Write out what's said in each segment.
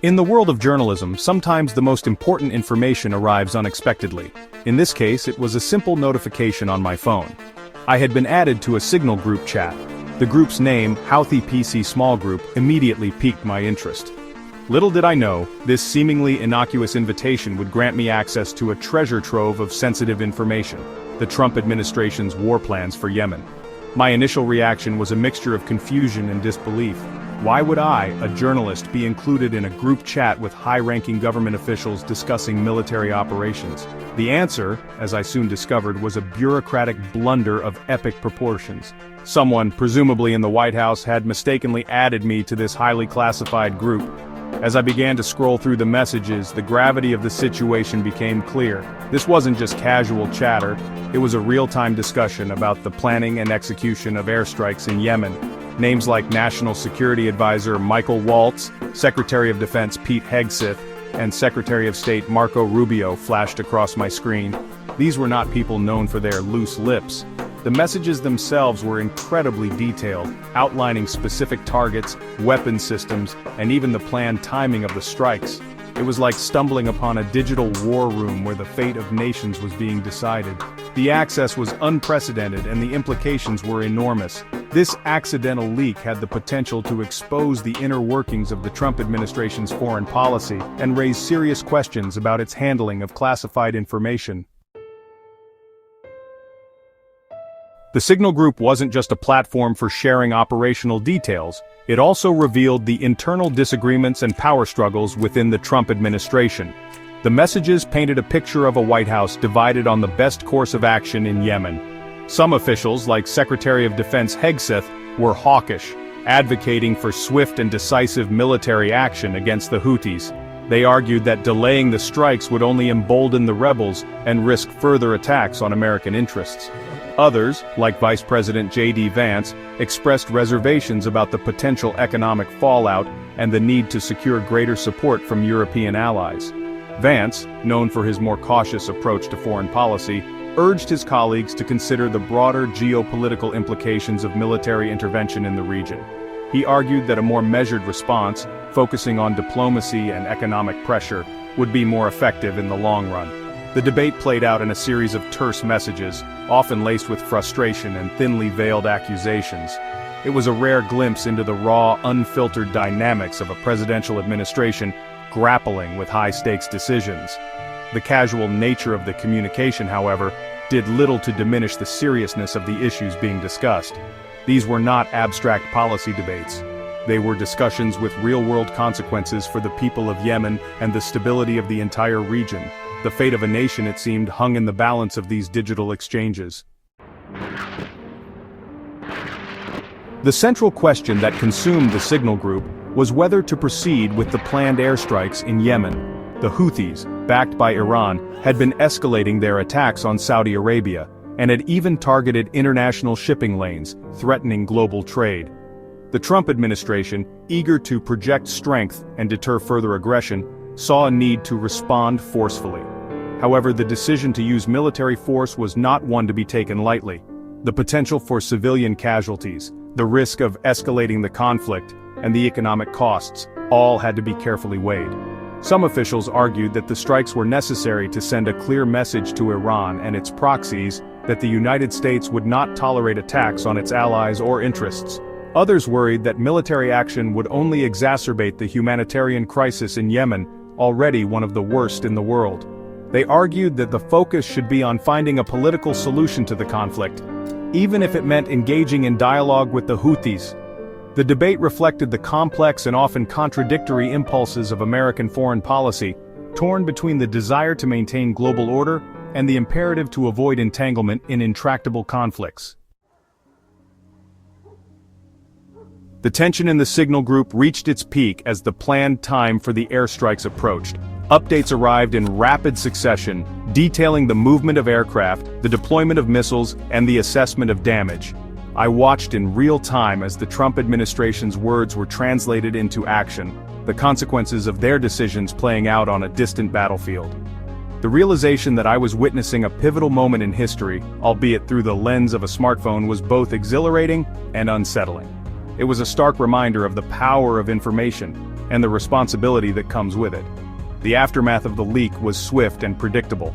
In the world of journalism, sometimes the most important information arrives unexpectedly. In this case, it was a simple notification on my phone. I had been added to a Signal group chat. The group's name, Houthi PC Small Group, immediately piqued my interest. Little did I know, this seemingly innocuous invitation would grant me access to a treasure trove of sensitive information, the Trump administration's war plans for Yemen. My initial reaction was a mixture of confusion and disbelief. Why would I, a journalist, be included in a group chat with high-ranking government officials discussing military operations? The answer, as I soon discovered, was a bureaucratic blunder of epic proportions. Someone, presumably in the White House, had mistakenly added me to this highly classified group. As I began to scroll through the messages, the gravity of the situation became clear. This wasn't just casual chatter, it was a real-time discussion about the planning and execution of airstrikes in Yemen. Names like National Security Advisor Michael Waltz, Secretary of Defense Pete Hegseth, and Secretary of State Marco Rubio flashed across my screen. These were not people known for their loose lips. The messages themselves were incredibly detailed, outlining specific targets, weapon systems, and even the planned timing of the strikes. It was like stumbling upon a digital war room where the fate of nations was being decided. The access was unprecedented and the implications were enormous. This accidental leak had the potential to expose the inner workings of the Trump administration's foreign policy and raise serious questions about its handling of classified information. The Signal Group wasn't just a platform for sharing operational details, it also revealed the internal disagreements and power struggles within the Trump administration. The messages painted a picture of a White House divided on the best course of action in Yemen. Some officials, like Secretary of Defense Hegseth, were hawkish, advocating for swift and decisive military action against the Houthis. They argued that delaying the strikes would only embolden the rebels and risk further attacks on American interests. Others, like Vice President J.D. Vance, expressed reservations about the potential economic fallout and the need to secure greater support from European allies. Vance, known for his more cautious approach to foreign policy, urged his colleagues to consider the broader geopolitical implications of military intervention in the region. He argued that a more measured response, focusing on diplomacy and economic pressure, would be more effective in the long run. The debate played out in a series of terse messages, often laced with frustration and thinly veiled accusations. It was a rare glimpse into the raw, unfiltered dynamics of a presidential administration grappling with high-stakes decisions. The casual nature of the communication, however, did little to diminish the seriousness of the issues being discussed. These were not abstract policy debates. They were discussions with real-world consequences for the people of Yemen and the stability of the entire region. The fate of a nation, it seemed, hung in the balance of these digital exchanges. The central question that consumed the Signal Group was whether to proceed with the planned airstrikes in Yemen. The Houthis, backed by Iran, had been escalating their attacks on Saudi Arabia, and had even targeted international shipping lanes, threatening global trade. The Trump administration, eager to project strength and deter further aggression, saw a need to respond forcefully. However, the decision to use military force was not one to be taken lightly. The potential for civilian casualties, the risk of escalating the conflict, and the economic costs, all had to be carefully weighed. Some officials argued that the strikes were necessary to send a clear message to Iran and its proxies that the United States would not tolerate attacks on its allies or interests. Others worried that military action would only exacerbate the humanitarian crisis in Yemen, already one of the worst in the world. They argued that the focus should be on finding a political solution to the conflict, even if it meant engaging in dialogue with the Houthis. The debate reflected the complex and often contradictory impulses of American foreign policy, torn between the desire to maintain global order and the imperative to avoid entanglement in intractable conflicts. The tension in the Signal Group reached its peak as the planned time for the airstrikes approached. Updates arrived in rapid succession, detailing the movement of aircraft, the deployment of missiles, and the assessment of damage. I watched in real time as the Trump administration's words were translated into action, the consequences of their decisions playing out on a distant battlefield. The realization that I was witnessing a pivotal moment in history, albeit through the lens of a smartphone, was both exhilarating and unsettling. It was a stark reminder of the power of information, and the responsibility that comes with it. The aftermath of the leak was swift and predictable.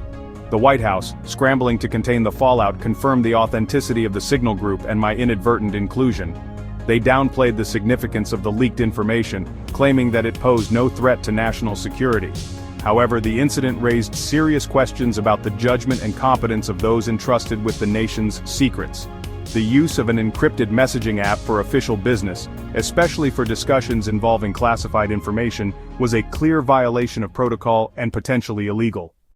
The White House, scrambling to contain the fallout, confirmed the authenticity of the Signal Group and my inadvertent inclusion. They downplayed the significance of the leaked information, claiming that it posed no threat to national security. However, the incident raised serious questions about the judgment and competence of those entrusted with the nation's secrets. The use of an encrypted messaging app for official business, especially for discussions involving classified information, was a clear violation of protocol and potentially illegal.